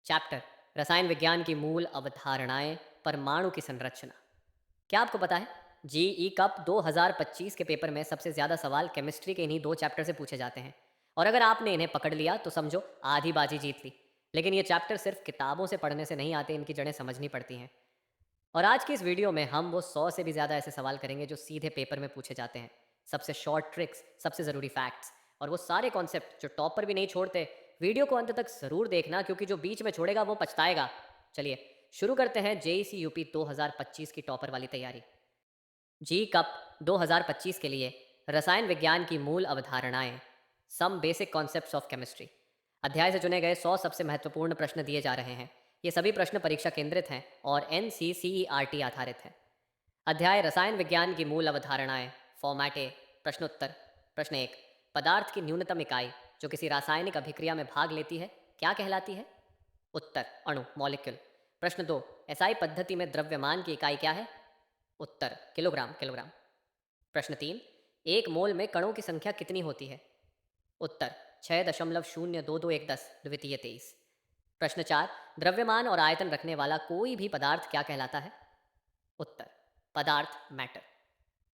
Chapter रसायन विज्ञान की मूल अवधारणाएं, परमाणु की संरचना। क्या आपको पता है जीई कप 2025 के पेपर में सबसे ज़्यादा सवाल केमिस्ट्री के इन्हीं दो चैप्टर से पूछे जाते हैं। और अगर आपने इन्हें पकड़ लिया तो समझो आधी बाजी जीत ली। लेकिन ये चैप्टर सिर्फ किताबों से पढ़ने से नहीं आते, इनकी जड़ें समझनी पड़ती हैं। और आज की इस वीडियो में हम वो 100 से भी ज़्यादा ऐसे सवाल करेंगे जो सीधे पेपर में पूछे जाते हैं। सबसे शॉर्ट ट्रिक्स, सबसे ज़रूरी फैक्ट्स और वो सारे कॉन्सेप्ट जो टॉपर भी नहीं छोड़ते। वीडियो को अंत तक ज़रूर देखना, क्योंकि जो बीच में छोड़ेगा वो पछताएगा। चलिए शुरू करते हैं जेईसी यूपी 2025 की टॉपर वाली तैयारी। जी कप 2025 के लिए रसायन विज्ञान की मूल अवधारणाएं, some basic concepts of chemistry. अध्याय से चुने गए 100 सबसे महत्वपूर्ण प्रश्न दिए जा रहे हैं। ये सभी प्रश्न परीक्षा केंद्रित हैं और NCCERT आधारित हैं। अध्याय रसायन विज्ञान की मूल अवधारणाएं, फॉर्मेट ए। प्रश्नोत्तर। प्रश्न एक, पदार्थ की न्यूनतम इकाई जो किसी रासायनिक अभिक्रिया में भाग लेती है क्या कहलाती है? उत्तर, अणु, मॉलिक्यूल। प्रश्न दो, एसआई पद्धति में द्रव्यमान की इकाई क्या है? उत्तर, किलोग्राम, किलोग्राम। प्रश्न तीन, एक मोल में कणों की संख्या कितनी होती है? उत्तर, 6.022110 द्वितीय 23। प्रश्न चार, द्रव्यमान और आयतन रखने वाला कोई भी पदार्थ क्या कहलाता है? उत्तर, पदार्थ, मैटर।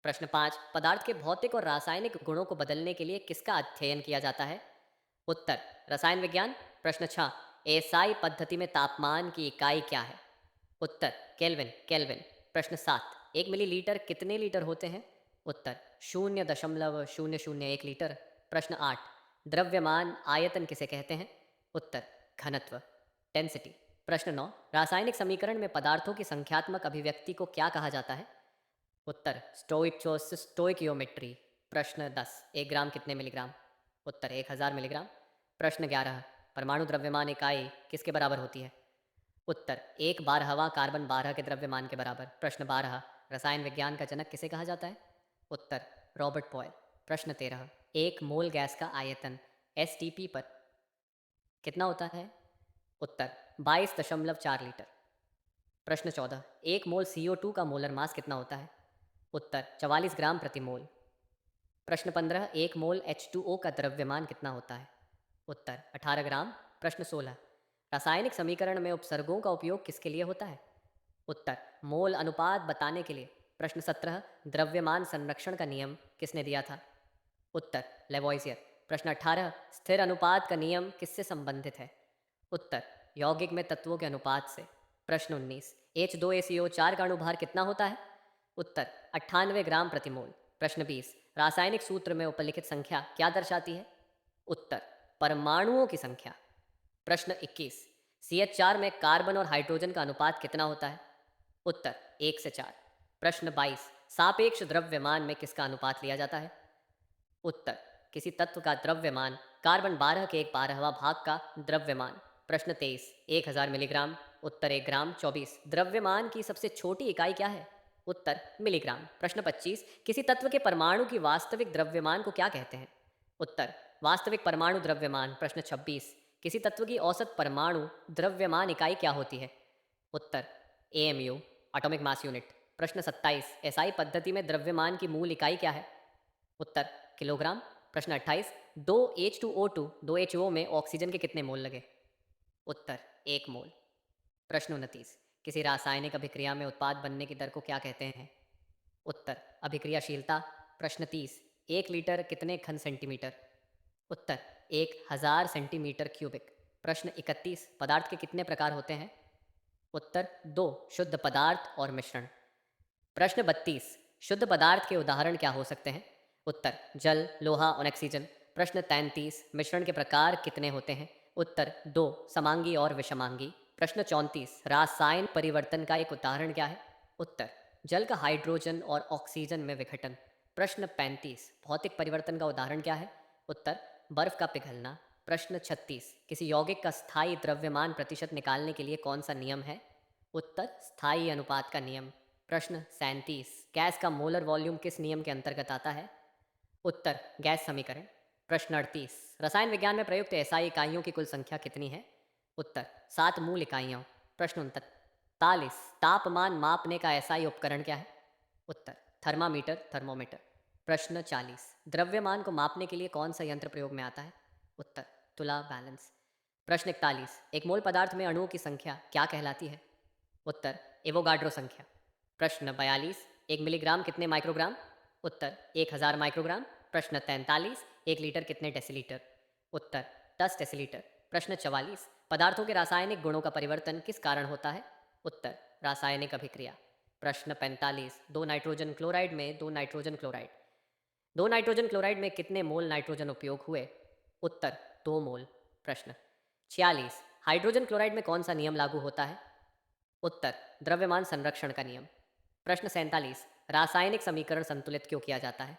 प्रश्न पाँच, पदार्थ के भौतिक और रासायनिक गुणों को बदलने के लिए किसका अध्ययन किया जाता है? उत्तर, रसायन विज्ञान। प्रश्न छः, एसआई पद्धति में तापमान की इकाई क्या है? उत्तर, केल्विन, केल्विन। प्रश्न सात, एक मिलीलीटर कितने लीटर होते हैं? उत्तर, 0.001 लीटर। प्रश्न आठ, द्रव्यमान आयतन किसे कहते हैं? उत्तर, घनत्व, डेंसिटी। प्रश्न नौ, रासायनिक समीकरण में पदार्थों की संख्यात्मक अभिव्यक्ति को क्या कहा जाता है? उत्तर, स्टोइकियोमेट्री। प्रश्न 10, 1 ग्राम कितने मिलीग्राम? उत्तर, 1000 मिलीग्राम। प्रश्न 11, परमाणु द्रव्यमान इकाई किसके बराबर होती है? उत्तर, 1 बारहवां कार्बन 12 के द्रव्यमान के बराबर। प्रश्न 12, रसायन विज्ञान का जनक किसे कहा जाता है? उत्तर, रॉबर्ट बॉयल। प्रश्न 13, एक मोल गैस का आयतन एसटीपी पर कितना होता है? उत्तर, 22.4 लीटर। प्रश्न 14, एक मोल CO2 का मोलर मास कितना होता है? उत्तर, 44 ग्राम प्रति मोल। प्रश्न 15, एक मोल H2O का द्रव्यमान कितना होता है? उत्तर, 18 ग्राम। प्रश्न 16, रासायनिक समीकरण में उपसर्गों का उपयोग किसके लिए होता है? उत्तर, मोल अनुपात बताने के लिए। प्रश्न 17, द्रव्यमान संरक्षण का नियम किसने दिया था? उत्तर, लेवॉइसियर। प्रश्न 18, स्थिर अनुपात का नियम किससे संबंधित है? उत्तर, यौगिक में तत्वों के अनुपात से। प्रश्न 19, H2ACO4 का अणुभार कितना होता है? उत्तर, 98 ग्राम प्रति मोल। प्रश्न 20, रासायनिक सूत्र में उपलिखित संख्या क्या दर्शाती है? उत्तर, परमाणुओं की संख्या। प्रश्न 21, CH4 में कार्बन और हाइड्रोजन का अनुपात कितना होता है? उत्तर, 1 से 4। प्रश्न 22, सापेक्ष द्रव्यमान में किसका अनुपात लिया जाता है? उत्तर, किसी तत्व का द्रव्यमान कार्बन 12 के 1/12वां भाग का द्रव्यमान। प्रश्न 23, 1000 मिलीग्राम। उत्तर, 1 ग्राम। 24, द्रव्यमान की सबसे छोटी इकाई क्या है? उत्तर, मिलीग्राम। प्रश्न 25, किसी तत्व के परमाणु की वास्तविक द्रव्यमान को क्या कहते हैं? उत्तर, वास्तविक परमाणु द्रव्यमान। प्रश्न 26, किसी तत्व की औसत परमाणु द्रव्यमान इकाई क्या होती है? उत्तर, AMU, एटॉमिक मास यूनिट। प्रश्न 27, एसआई पद्धति में द्रव्यमान की मूल इकाई क्या है? उत्तर, किलोग्राम। प्रश्न 28, दो H2O2 दो HO में ऑक्सीजन के कितने मोल लगे? उत्तर, 1 मोल। प्रश्न 29, किसी रासायनिक अभिक्रिया में उत्पाद बनने की दर को क्या कहते हैं? उत्तर, अभिक्रियाशीलता। प्रश्न 30, 1 लीटर कितने घन सेंटीमीटर? उत्तर, 1000 सेंटीमीटर क्यूबिक। प्रश्न 31, पदार्थ के कितने प्रकार होते हैं? उत्तर, दो, शुद्ध पदार्थ और मिश्रण। प्रश्न 32, शुद्ध पदार्थ के उदाहरण क्या हो सकते हैं? उत्तर, जल, लोहा और ऑक्सीजन। प्रश्न 33, मिश्रण के प्रकार कितने होते हैं? उत्तर, दो, समांगी और विषमांगी। प्रश्न 34, रासायन परिवर्तन का एक उदाहरण क्या है? उत्तर, जल का हाइड्रोजन और ऑक्सीजन में विघटन। प्रश्न 35, भौतिक परिवर्तन का उदाहरण क्या है? उत्तर, बर्फ का पिघलना। प्रश्न 36, किसी यौगिक का स्थायी द्रव्यमान प्रतिशत निकालने के लिए कौन सा नियम है? उत्तर, स्थायी अनुपात का नियम। प्रश्न 37, गैस का मोलर वॉल्यूम किस नियम के अंतर्गत आता है? उत्तर, गैस समीकरण। प्रश्न 38, रसायन विज्ञान में प्रयुक्त एसआई इकाइयों की कुल संख्या कितनी है? उत्तर, 7 मूल इकाइयाँ। प्रश्न 39, तापमान मापने का एसआई उपकरण क्या है? उत्तर, थर्मामीटर, थर्मोमीटर। प्रश्न 40, द्रव्यमान को मापने के लिए कौन सा यंत्र प्रयोग में आता है? उत्तर, तुला, बैलेंस। प्रश्न 41, एक मोल पदार्थ में अणुओं की संख्या क्या कहलाती है? उत्तर, एवोगाड्रो संख्या। प्रश्न 42, एक मिलीग्राम कितने माइक्रोग्राम? उत्तर, 1000 माइक्रोग्राम। प्रश्न 43, एक लीटर कितने डेसीलीटर? उत्तर, 10 डेसीलीटर। प्रश्न 44, पदार्थों के रासायनिक गुणों का परिवर्तन किस कारण होता है? उत्तर, रासायनिक अभिक्रिया। प्रश्न 45, दो नाइट्रोजन क्लोराइड में दो नाइट्रोजन क्लोराइड में कितने मोल नाइट्रोजन उपयोग हुए? उत्तर, 2 मोल। प्रश्न 46, हाइड्रोजन क्लोराइड में कौन सा नियम लागू होता है? उत्तर, द्रव्यमान संरक्षण का नियम। प्रश्न 47, रासायनिक समीकरण संतुलित क्यों किया जाता है?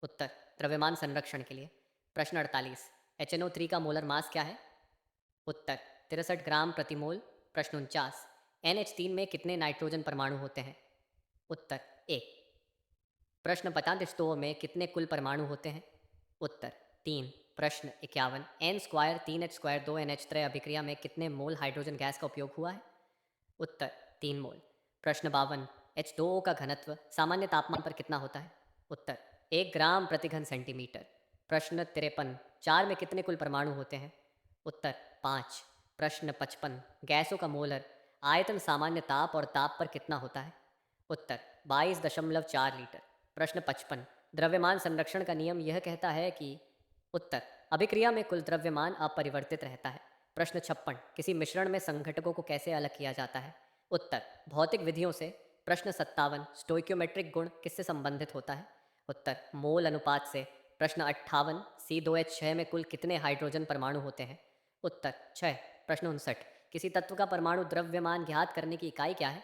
उत्तर, द्रव्यमान संरक्षण के लिए। प्रश्न 48, HNO3 का मोलर मास क्या है? उत्तर, 63 ग्राम प्रति मोल। प्रश्न 49, NH3 में कितने नाइट्रोजन परमाणु होते हैं? उत्तर, 1। प्रश्न 45 में कितने कुल परमाणु होते हैं? उत्तर, 3। प्रश्न 51, N square 3h square 2NH3 अभिक्रिया में कितने मोल हाइड्रोजन गैस का उपयोग हुआ है? उत्तर, 3 मोल। प्रश्न 52, H2O का घनत्व सामान्य तापमान पर कितना होता है? उत्तर, 1 ग्राम प्रति घन सेंटीमीटर। प्रश्न 53, 4 में कितने कुल परमाणु होते हैं? उत्तर, 5। प्रश्न 55, गैसों का मोलर आयतन सामान्य ताप और ताप पर कितना होता है? उत्तर, 22.4 लीटर। प्रश्न 55, द्रव्यमान संरक्षण का नियम यह कहता है कि? उत्तर, अभिक्रिया में कुल द्रव्यमान अपरिवर्तित रहता है। प्रश्न 56, किसी मिश्रण में संघटकों को कैसे अलग किया जाता है? उत्तर, भौतिक विधियों से। प्रश्न 57, स्टोइक्योमेट्रिक गुण किससे संबंधित होता है? उत्तर, मोल अनुपात से। प्रश्न 58, C2H6 में कुल कितने हाइड्रोजन परमाणु होते हैं? उत्तर, 6। प्रश्न 59, किसी तत्व का परमाणु द्रव्यमान ज्ञात करने की इकाई क्या है?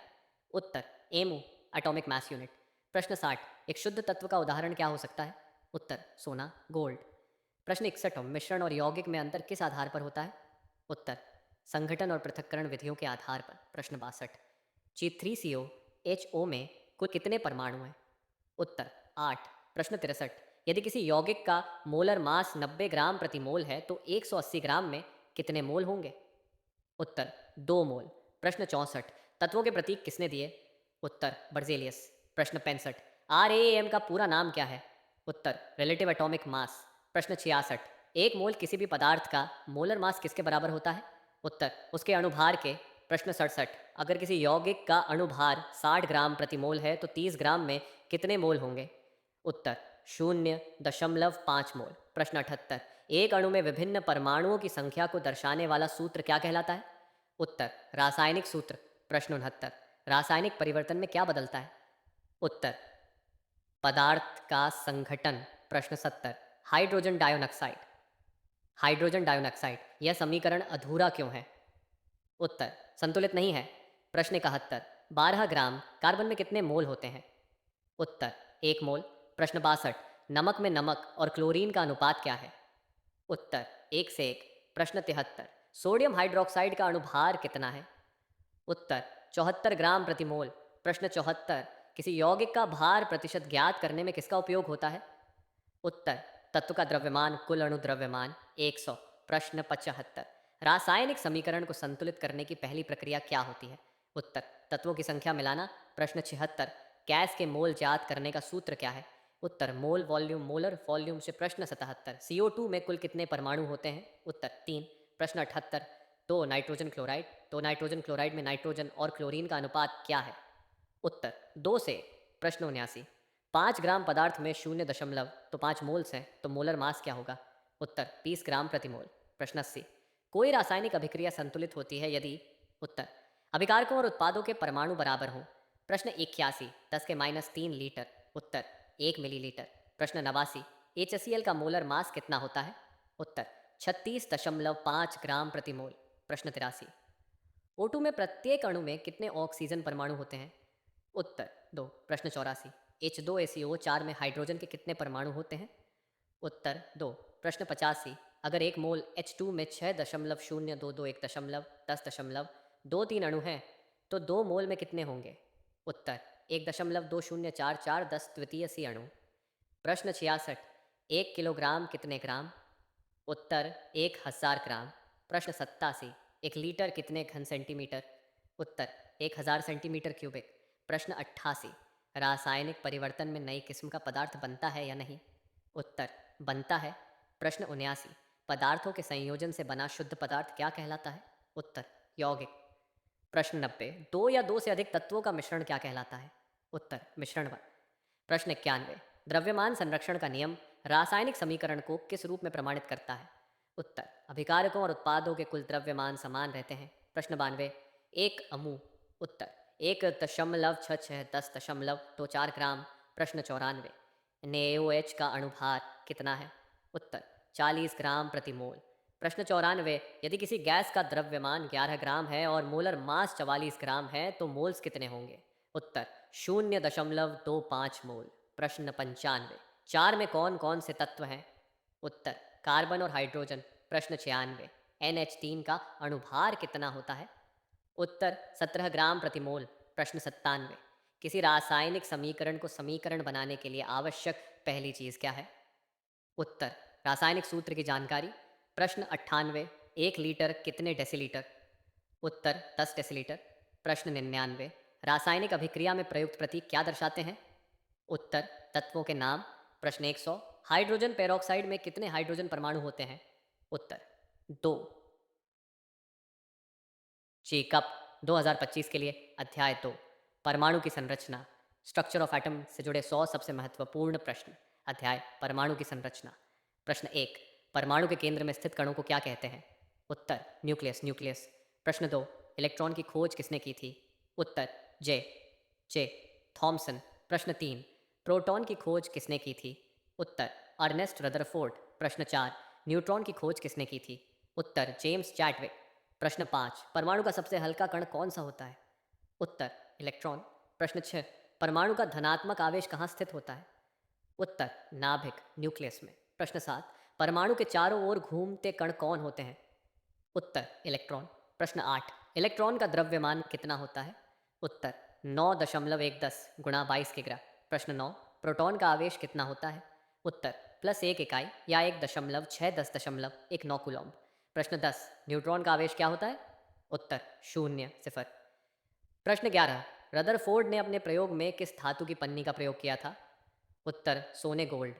उत्तर, एमू, एटॉमिक मास यूनिट। प्रश्न 60, एक शुद्ध तत्व का उदाहरण क्या हो सकता है? उत्तर, सोना, गोल्ड। प्रश्न 61, मिश्रण और यौगिक में अंतर किस आधार पर होता है? उत्तर, संगठन और पृथक्करण विधियों के आधार पर। प्रश्न 62, C3COHO में कुल कितने परमाणु हैं? उत्तर, 8। प्रश्न 63, यदि किसी यौगिक का मोलर मास 90 ग्राम प्रति मोल है तो 180 ग्राम में कितने मोल होंगे? उत्तर, 2 मोल। प्रश्न 64, तत्वों के प्रतीक किसने दिए? उत्तर, बर्जेलियस। प्रश्न 65, RAAM का पूरा नाम क्या है? उत्तर, रिलेटिव एटॉमिक मास। प्रश्न 66, एक मोल किसी भी पदार्थ का मोलर मास किसके बराबर होता है? उत्तर, उसके अणुभार के। प्रश्न 67, अगर किसी यौगिक का अणुभार 60 ग्राम प्रति मोल है तो 30 ग्राम में कितने मोल होंगे? उत्तर, 0.5 मोल। प्रश्न 78, एक अणु में विभिन्न परमाणुओं की संख्या को दर्शाने वाला सूत्र क्या कहलाता है? उत्तर, रासायनिक सूत्र। प्रश्न 69, रासायनिक परिवर्तन में क्या बदलता है? उत्तर, पदार्थ का संघटन। प्रश्न 70, हाइड्रोजन डाइऑक्साइड यह समीकरण अधूरा क्यों है? उत्तर, संतुलित नहीं है। प्रश्न 71, 12 ग्राम कार्बन में कितने मोल होते हैं? उत्तर, 1 मोल। प्रश्न 62, नमक में नमक और क्लोरीन का अनुपात क्या है? उत्तर, 1 से 1। प्रश्न 73, सोडियम हाइड्रोक्साइड का अणुभार कितना है? उत्तर, 74 ग्राम प्रति मोल। प्रश्न 74, किसी यौगिक का भार प्रतिशत ज्ञात करने में किसका उपयोग होता है? उत्तर, तत्व का द्रव्यमान कुल अणु द्रव्यमान 100। प्रश्न 75, रासायनिक समीकरण को संतुलित करने की पहली प्रक्रिया क्या होती है? उत्तर, तत्वों की संख्या मिलाना। प्रश्न 76, गैस के मोल ज्ञात करने का सूत्र क्या है? उत्तर, मोल वॉल्यूम मोलर वॉल्यूम से। प्रश्न 77, CO2 में कुल कितने परमाणु होते हैं? उत्तर, 3। प्रश्न 78, दो नाइट्रोजन क्लोराइड में नाइट्रोजन और क्लोरीन का अनुपात क्या है? उत्तर, 2 से 1। प्रश्न 79, 5 ग्राम पदार्थ में 0 तो 5 मोल्स हैं तो मोलर मास क्या होगा? उत्तर, 20 ग्राम प्रति मोल। प्रश्न 80, कोई रासायनिक अभिक्रिया संतुलित होती है यदि? उत्तर, अभिकारकों और उत्पादों के परमाणु बराबर हों। प्रश्न 81, 10⁻³ लीटर। उत्तर, 1 मिलीलीटर। प्रश्न 89, HCl का मोलर मास कितना होता है? उत्तर, 36.5 ग्राम प्रति मोल। प्रश्न 83, O2 में प्रत्येक अणु में कितने ऑक्सीजन परमाणु होते हैं? उत्तर, 2। प्रश्न 84, H2SiO4 में हाइड्रोजन के कितने परमाणु होते हैं? उत्तर, 2। प्रश्न 85, अगर एक मोल H2 में 6.0221.10.23 अणु हैं तो 2 मोल में कितने होंगे? उत्तर, 1.2044 10 द्वितीय सी अणु। प्रश्न 66, 1 किलोग्राम कितने ग्राम? उत्तर, 1000 ग्राम। प्रश्न 87, 1 लीटर कितने घन सेंटीमीटर? उत्तर, 1000 सेंटीमीटर क्यूबिक। प्रश्न 88, रासायनिक परिवर्तन में नई किस्म का पदार्थ बनता है या नहीं? उत्तर, बनता है। प्रश्न 79, पदार्थों के संयोजन से बना शुद्ध पदार्थ क्या कहलाता है? उत्तर यौगिक। प्रश्न 90, दो या दो से अधिक तत्वों का मिश्रण क्या कहलाता है? उत्तर मिश्रणवन। प्रश्न 91, द्रव्यमान संरक्षण का नियम रासायनिक समीकरण को किस रूप में प्रमाणित करता है? उत्तर अभिकारकों और उत्पादों के कुल द्रव्यमान समान रहते हैं। प्रश्न 92, एक अमू। उत्तर 1.6610.24 ग्राम। प्रश्न 94, NaOH का अणुभार कितना है? उत्तर 40 ग्राम प्रति मोल। प्रश्न 94, यदि किसी गैस का द्रव्यमान 11 ग्राम है और मोलर मास 44 ग्राम है तो मोल्स कितने होंगे? उत्तर 0.25 मोल। प्रश्न 95, चार में कौन कौन से तत्व हैं? उत्तर कार्बन और हाइड्रोजन। प्रश्न 96, NH3 का अणुभार कितना होता है? उत्तर 17 ग्राम प्रति मोल। प्रश्न 97, किसी रासायनिक समीकरण को समीकरण बनाने के लिए आवश्यक पहली चीज क्या है? उत्तर रासायनिक सूत्र की जानकारी। प्रश्न 98, 1 लीटर कितने डेसीलीटर? उत्तर 10 डेसीलीटर। प्रश्न 99, रासायनिक अभिक्रिया में प्रयुक्त प्रतीक क्या दर्शाते हैं? उत्तर तत्वों के नाम। प्रश्न 100, हाइड्रोजन पेरोक्साइड में कितने हाइड्रोजन परमाणु होते हैं? उत्तर 2। चेकअप 2025 के लिए अध्याय 2, परमाणु की संरचना, स्ट्रक्चर ऑफ एटम से जुड़े 100 सबसे महत्वपूर्ण प्रश्न। अध्याय परमाणु की संरचना। प्रश्न 1, परमाणु के केंद्र में स्थित कणों को क्या कहते हैं? उत्तर न्यूक्लियस न्यूक्लियस। प्रश्न 2, इलेक्ट्रॉन की खोज किसने की थी? उत्तर जे जे थॉमसन। प्रश्न 3, प्रोटॉन की खोज किसने की थी? उत्तर अर्नेस्ट रदरफोर्ड। प्रश्न 4, न्यूट्रॉन की खोज किसने की थी? उत्तर जेम्स चैडविक। प्रश्न 5, परमाणु का सबसे हल्का कण कौन सा होता है? उत्तर इलेक्ट्रॉन। प्रश्न 6, परमाणु का धनात्मक आवेश कहाँ स्थित होता है? उत्तर नाभिक न्यूक्लियस में। प्रश्न 7, परमाणु के चारों ओर घूमते कण कौन होते हैं? उत्तर इलेक्ट्रॉन। प्रश्न 8, इलेक्ट्रॉन का द्रव्यमान कितना होता है? उत्तर 9.110 गुणा 22 के ग्रा। प्रश्न 9, प्रोटॉन का आवेश कितना होता है? उत्तर +1 इकाई या 1.610.19 कूलॉम्ब। प्रश्न 10, न्यूट्रॉन का आवेश क्या होता है? उत्तर 0 0। प्रश्न 11, रदरफोर्ड ने अपने प्रयोग में किस धातु की पन्नी का प्रयोग किया था? उत्तर सोने गोल्ड।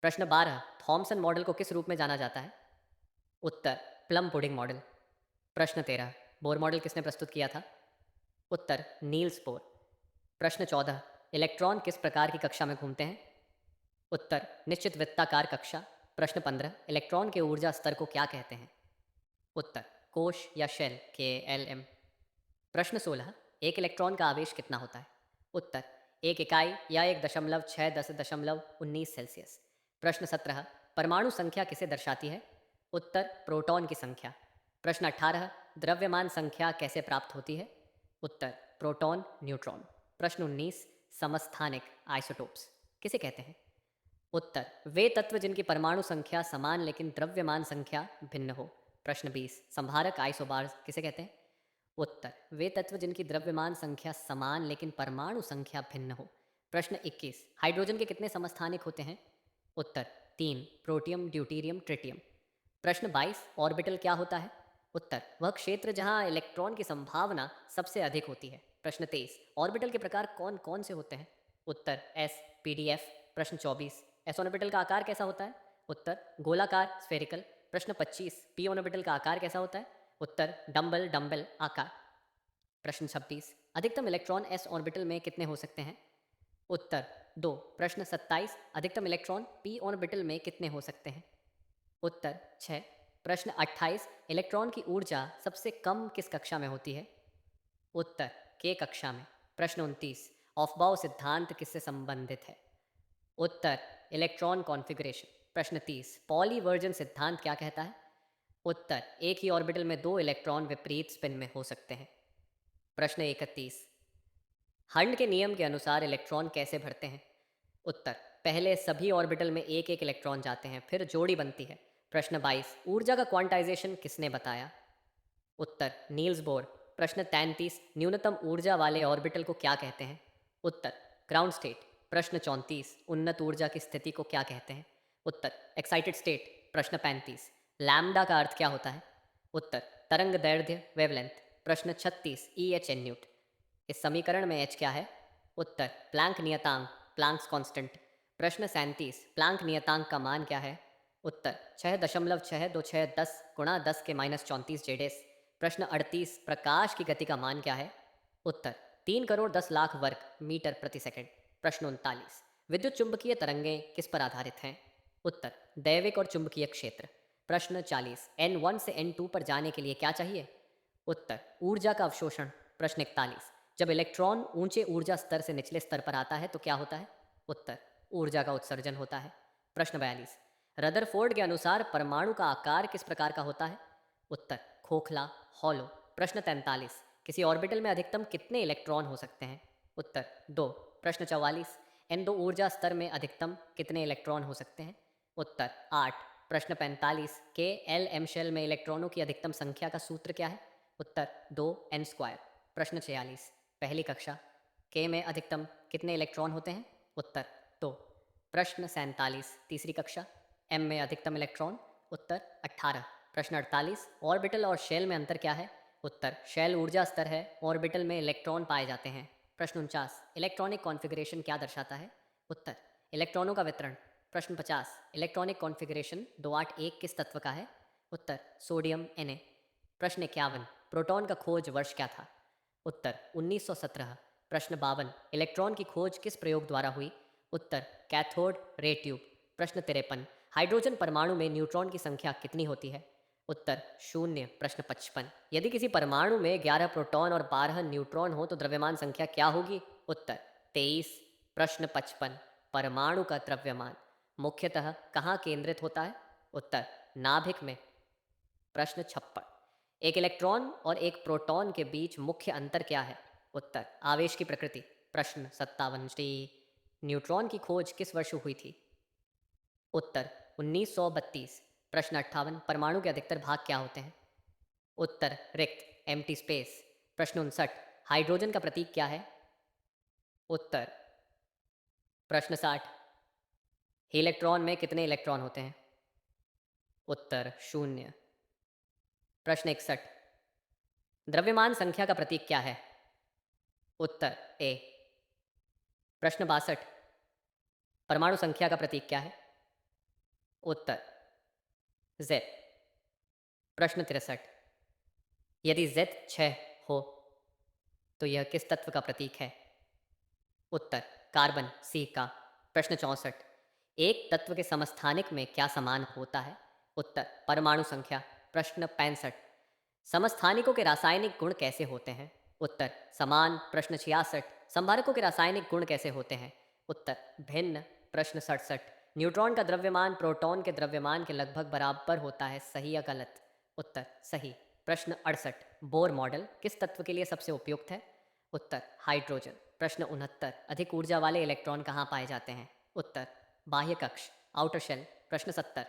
प्रश्न 12, थॉमसन मॉडल को किस रूप में जाना जाता है? उत्तर प्लम पुडिंग मॉडल। प्रश्न 13, बोर मॉडल किसने प्रस्तुत किया था? उत्तर नील्स बोर। प्रश्न 14, इलेक्ट्रॉन किस प्रकार की कक्षा में घूमते हैं? उत्तर निश्चित वृत्ताकार कक्षा। प्रश्न 15, इलेक्ट्रॉन के ऊर्जा स्तर को क्या कहते हैं? उत्तर कोश या शेल KLM। प्रश्न 16, एक इलेक्ट्रॉन का आवेश कितना होता है? उत्तर 1 इकाई या 1.610.19 सेल्सियस। प्रश्न 17, परमाणु संख्या किसे दर्शाती है? उत्तर प्रोटॉन की संख्या। प्रश्न 18, द्रव्यमान संख्या कैसे प्राप्त होती है? उत्तर प्रोटॉन न्यूट्रॉन। प्रश्न 19, समस्थानिक आइसोटोप्स किसे कहते हैं? उत्तर वे तत्व जिनकी परमाणु संख्या समान लेकिन द्रव्यमान संख्या भिन्न हो। प्रश्न 20, संभारक आइसोबार्स किसे कहते हैं? उत्तर वे तत्व जिनकी द्रव्यमान संख्या समान लेकिन परमाणु संख्या भिन्न हो। प्रश्न 21, हाइड्रोजन के कितने समस्थानिक होते हैं? उत्तर 3, प्रोटियम ड्यूटीरियम ट्रिटियम। प्रश्न 22, ऑर्बिटल क्या होता है? उत्तर वह क्षेत्र जहां इलेक्ट्रॉन की संभावना सबसे अधिक होती है। प्रश्न 23, ऑर्बिटल के प्रकार कौन कौन से होते हैं? उत्तर S PDF। प्रश्न 24, एस ऑर्बिटल का आकार कैसा होता है? उत्तर गोलाकार स्फेरिकल। प्रश्न 25, पी ऑर्बिटल का आकार कैसा होता है? उत्तर डम्बल डम्बल आकार। प्रश्न 26, अधिकतम इलेक्ट्रॉन एस ऑर्बिटल में कितने हो सकते हैं? उत्तर 2। प्रश्न 27, अधिकतम इलेक्ट्रॉन पी ऑर्बिटल में कितने हो सकते हैं? उत्तर 6। प्रश्न 28, इलेक्ट्रॉन की ऊर्जा सबसे कम किस कक्षा में होती है? उत्तर के कक्षा में। प्रश्न 29, ऑफबाउ सिद्धांत किससे संबंधित है? उत्तर इलेक्ट्रॉन कॉन्फ़िगरेशन। प्रश्न 30, पॉलीवर्जन सिद्धांत क्या कहता है? उत्तर एक ही ऑर्बिटल में दो इलेक्ट्रॉन विपरीत स्पिन में हो सकते हैं। प्रश्न 31, हंड के नियम के अनुसार इलेक्ट्रॉन कैसे भरते हैं? उत्तर पहले सभी ऑर्बिटल में एक एक इलेक्ट्रॉन जाते हैं, फिर जोड़ी बनती है। प्रश्न 22, ऊर्जा का क्वांटाइजेशन किसने बताया? उत्तर नील्स बोर। प्रश्न 33, न्यूनतम ऊर्जा वाले ऑर्बिटल को क्या कहते हैं? उत्तर ग्राउंड स्टेट। प्रश्न 34, उन्नत ऊर्जा की स्थिति को क्या कहते हैं? उत्तर एक्साइटेड स्टेट। प्रश्न 35, लैम्डा का अर्थ क्या होता है? उत्तर तरंग दैर्ध्य वेवलेंथ। प्रश्न 36, EH न्यूट। इस समीकरण में H क्या है? उत्तर प्लैंक नियतांक प्लैंक्स कांस्टेंट। प्रश्न 37, प्लैंक नियतांक का मान क्या है? उत्तर 6.62610 गुणा 10 के -34 जेडेस। प्रश्न 38, प्रकाश की गति का मान क्या है? उत्तर 3 करोड़ 10 लाख वर्ग मीटर प्रति सेकंड। प्रश्न 39, विद्युत चुंबकीय तरंगें किस पर आधारित हैं? उत्तर दैविक और चुंबकीय क्षेत्र। प्रश्न 40, N1 से N2 पर जाने के लिए क्या चाहिए? उत्तर ऊर्जा का अवशोषण। प्रश्न 41, जब इलेक्ट्रॉन ऊंचे ऊर्जा स्तर से निचले स्तर पर आता है तो क्या होता है? उत्तर ऊर्जा का उत्सर्जन होता है। प्रश्न 42, रदरफोर्ड के अनुसार परमाणु का आकार किस प्रकार का होता है? उत्तर खोखला, हॉलो। प्रश्न 43, किसी ऑर्बिटल में अधिकतम कितने इलेक्ट्रॉन हो सकते हैं? उत्तर 2। प्रश्न 44, N2 ऊर्जा स्तर में अधिकतम कितने इलेक्ट्रॉन हो सकते हैं? उत्तर 8। प्रश्न 45, के एल एम शेल में इलेक्ट्रॉनों की अधिकतम संख्या का सूत्र क्या है? उत्तर 2n²। प्रश्न 46, पहली कक्षा, के में अधिकतम कितने इलेक्ट्रॉन होते हैं? उत्तर 2। प्रश्न 47, तीसरी कक्षा, एम में अधिकतम इलेक्ट्रॉन? उत्तर 18। प्रश्न 48, ऑर्बिटल और शेल में अंतर क्या है? उत्तर शेल ऊर्जा स्तर है, ऑर्बिटल में इलेक्ट्रॉन पाए जाते हैं। प्रश्न 49, इलेक्ट्रॉनिक कॉन्फ़िगरेशन क्या दर्शाता है? उत्तर इलेक्ट्रॉनों का वितरण। प्रश्न 50, इलेक्ट्रॉनिक कॉन्फ़िगरेशन 281 किस तत्व का है? उत्तर सोडियम Na। प्रश्न 51, प्रोटॉन का खोज वर्ष क्या था? उत्तर 1917। प्रश्न 52, इलेक्ट्रॉन की खोज किस प्रयोग द्वारा हुई? उत्तर कैथोड रे ट्यूब। प्रश्न 53, हाइड्रोजन परमाणु में न्यूट्रॉन की संख्या कितनी होती है? उत्तर 0। प्रश्न 55, यदि किसी परमाणु में 11 प्रोटॉन और 12 न्यूट्रॉन हो तो द्रव्यमान संख्या क्या होगी? उत्तर 23। प्रश्न 55, परमाणु का द्रव्यमान मुख्यतः कहाँ केंद्रित होता है? उत्तर नाभिक में। प्रश्न 56, एक इलेक्ट्रॉन और एक प्रोटॉन के बीच मुख्य अंतर क्या है? उत्तर आवेश की प्रकृति। प्रश्न 57, न्यूट्रॉन की खोज किस वर्ष हुई थी? उत्तर 1932। प्रश्न 58, परमाणु के अधिकतर भाग क्या होते हैं? उत्तर रिक्त, एम्प्टी स्पेस। प्रश्न 59, हाइड्रोजन का प्रतीक क्या है? उत्तर प्रश्न 60, इलेक्ट्रॉन में कितने इलेक्ट्रॉन होते हैं? उत्तर 0। प्रश्न 61, द्रव्यमान संख्या का प्रतीक क्या है? उत्तर ए। प्रश्न 62, परमाणु संख्या का प्रतीक क्या है? उत्तर Z। प्रश्न 63, यदि Z 6 हो तो यह किस तत्व का प्रतीक है? उत्तर कार्बन सी का। प्रश्न 64, एक तत्व के समस्थानिक में क्या समान होता है? उत्तर परमाणु संख्या। प्रश्न 65, समस्थानिकों के रासायनिक गुण कैसे होते हैं? उत्तर समान। प्रश्न 66, संभारकों के रासायनिक गुण कैसे होते हैं? उत्तर भिन्न। प्रश्न 67, न्यूट्रॉन का द्रव्यमान प्रोटॉन के द्रव्यमान के लगभग बराबर होता है, सही या गलत? उत्तर सही। प्रश्न 68, बोर मॉडल किस तत्व के लिए सबसे उपयुक्त है? उत्तर हाइड्रोजन। प्रश्न 69, अधिक ऊर्जा वाले इलेक्ट्रॉन कहाँ पाए जाते हैं? उत्तर बाह्य कक्ष, आउटर शेल। प्रश्न 70,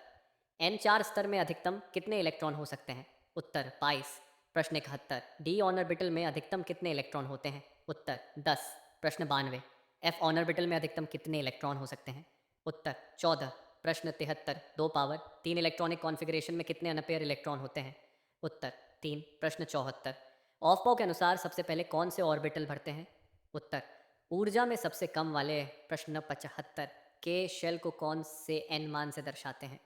N4 स्तर में अधिकतम कितने इलेक्ट्रॉन हो सकते हैं? उत्तर 22। प्रश्न 71, डी ऑर्बिटल में अधिकतम कितने इलेक्ट्रॉन होते हैं? उत्तर 10। प्रश्न 92, एफ ऑर्बिटल में अधिकतम कितने इलेक्ट्रॉन हो सकते हैं? उत्तर 14। प्रश्न 73, 2 पावर 3 इलेक्ट्रॉनिक कॉन्फ़िगरेशन में कितने अनपेयर इलेक्ट्रॉन होते हैं? उत्तर 3। प्रश्न 74, ऑफबाउ के अनुसार सबसे पहले कौन से ऑर्बिटल भरते हैं? उत्तर ऊर्जा में सबसे कम वाले। प्रश्न 75, के शेल को कौन से एन मान से दर्शाते हैं?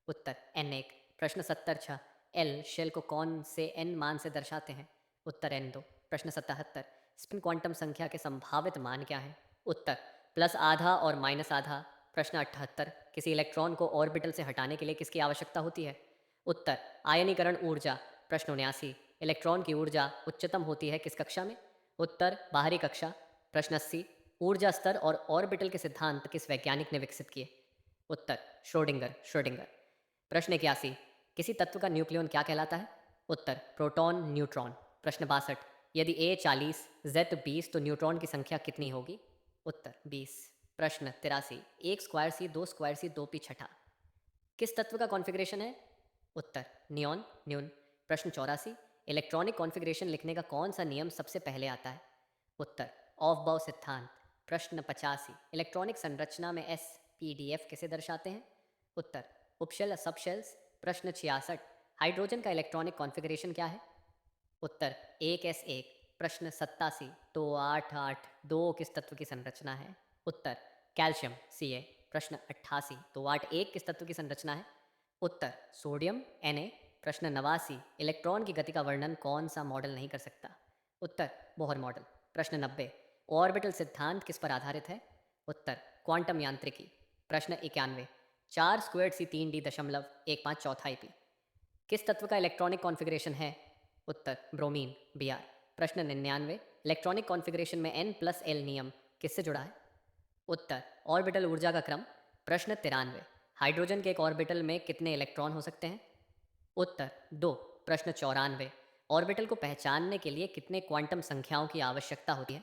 उत्तर N1। प्रश्न 70, एल शेल को कौन से एन मान से दर्शाते हैं? उत्तर N2। प्रश्न 77, स्पिन क्वांटम संख्या के संभावित मान क्या है? उत्तर प्लस आधा और माइनस आधा। प्रश्न 78, किसी इलेक्ट्रॉन को ऑर्बिटल से हटाने के लिए किसकी आवश्यकता होती है? उत्तर आयनीकरण ऊर्जा। प्रश्न 79, इलेक्ट्रॉन की ऊर्जा उच्चतम होती है किस कक्षा में? उत्तर बाहरी कक्षा। प्रश्न 80, ऊर्जा स्तर और ऑर्बिटल के सिद्धांत किस वैज्ञानिक ने विकसित किए? उत्तर श्रोडिंगर। प्रश्न 81, किसी तत्व का न्यूक्लियन क्या कहलाता है? उत्तर प्रोटॉन न्यूट्रॉन। प्रश्न 62, यदि A 40 Z 20 तो न्यूट्रॉन की संख्या कितनी होगी? उत्तर 20। प्रश्न 83, 1 स्क्वायर सी 2 स्क्वायर सी 2 पी छठा किस तत्व का कॉन्फ़िगरेशन है? उत्तर नियॉन न्यून। प्रश्न 84, इलेक्ट्रॉनिक कॉन्फ़िगरेशन लिखने का कौन सा नियम सबसे पहले आता है? उत्तर ऑफबाउ सिद्धांत। प्रश्न 85, इलेक्ट्रॉनिक संरचना में S PDF किसे दर्शाते हैं? उत्तर उपशेल या सबशेल्स। प्रश्न 66, हाइड्रोजन का इलेक्ट्रॉनिक कॉन्फ़िगरेशन क्या है? उत्तर 1s1। प्रश्न 87, 2882 किस तत्व की संरचना है? उत्तर कैल्शियम Ca। प्रश्न 88, 281 किस तत्व की संरचना है? उत्तर सोडियम Na। प्रश्न 89, इलेक्ट्रॉन की गति का वर्णन कौन सा मॉडल नहीं कर सकता? उत्तर बोहर मॉडल। प्रश्न 90, ऑर्बिटल सिद्धांत किस पर आधारित है? उत्तर क्वांटम यांत्रिकी। प्रश्न 91, 4 स्क्वायर C 3D दशमलव 1 5 चौथाई पी किस तत्व का इलेक्ट्रॉनिक कॉन्फ़िगरेशन है? उत्तर ब्रोमीन Br। प्रश्न 99, इलेक्ट्रॉनिक कॉन्फ़िगरेशन में n+l नियम किससे जुड़ा है? उत्तर ऑर्बिटल ऊर्जा का क्रम। प्रश्न 93, हाइड्रोजन के एक ऑर्बिटल में कितने इलेक्ट्रॉन हो सकते हैं? उत्तर 2। प्रश्न 94, ऑर्बिटल को पहचानने के लिए कितने क्वांटम संख्याओं की आवश्यकता होती है?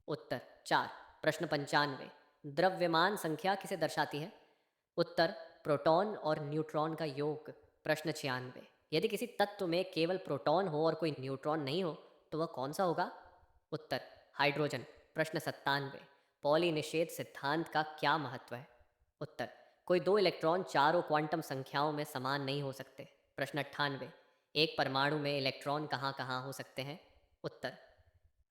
उत्तर 4। प्रश्न 95, द्रव्यमान संख्या किसे दर्शाती है? उत्तर प्रोटॉन और न्यूट्रॉन का योग। प्रश्न 96, यदि किसी तत्व में केवल प्रोटॉन हो और कोई न्यूट्रॉन नहीं हो तो वह कौन सा होगा? उत्तर हाइड्रोजन। प्रश्न 97, पॉली निषेध सिद्धांत का क्या महत्व है? उत्तर कोई दो इलेक्ट्रॉन चारों क्वांटम संख्याओं में समान नहीं हो सकते। प्रश्न 98, एक परमाणु में इलेक्ट्रॉन कहाँ कहाँ हो सकते हैं? उत्तर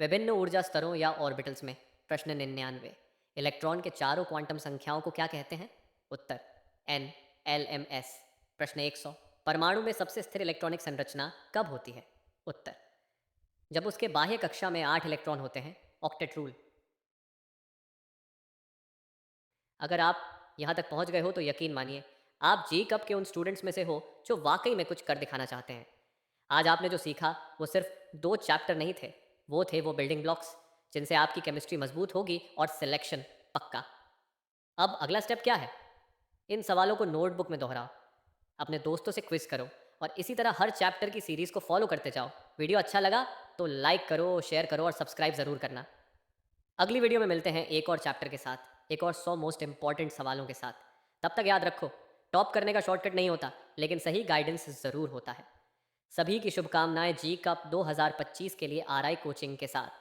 विभिन्न ऊर्जा स्तरों या ऑर्बिटल्स में। प्रश्न 99, इलेक्ट्रॉन के चारों क्वांटम संख्याओं को क्या कहते हैं? उत्तर n l m s। प्रश्न 100, परमाणु में सबसे स्थिर इलेक्ट्रॉनिक संरचना कब होती है? उत्तर जब उसके बाह्य कक्षा में 8 इलेक्ट्रॉन होते हैं, ऑक्टेट रूल। अगर आप यहाँ तक पहुँच गए हो तो यकीन मानिए आप जी कप के उन स्टूडेंट्स में से हो जो वाकई में कुछ कर दिखाना चाहते हैं। आज आपने जो सीखा वो सिर्फ 2 चैप्टर नहीं थे, वो थे वो बिल्डिंग ब्लॉक्स जिनसे आपकी केमिस्ट्री मजबूत होगी और सिलेक्शन पक्का। अब अगला स्टेप क्या है? इन सवालों को नोटबुक में दोहराओ, अपने दोस्तों से क्विज करो और इसी तरह हर चैप्टर की सीरीज़ को फॉलो करते जाओ। वीडियो अच्छा लगा तो लाइक करो, शेयर करो और सब्सक्राइब ज़रूर करना। अगली वीडियो में मिलते हैं एक और चैप्टर के साथ, एक और 100 मोस्ट इंपॉर्टेंट सवालों के साथ। तब तक याद रखो, टॉप करने का शॉर्टकट नहीं होता, लेकिन सही गाइडेंस ज़रूर होता है। सभी की शुभकामनाएं जी कप 2025 के लिए आरआई कोचिंग के साथ।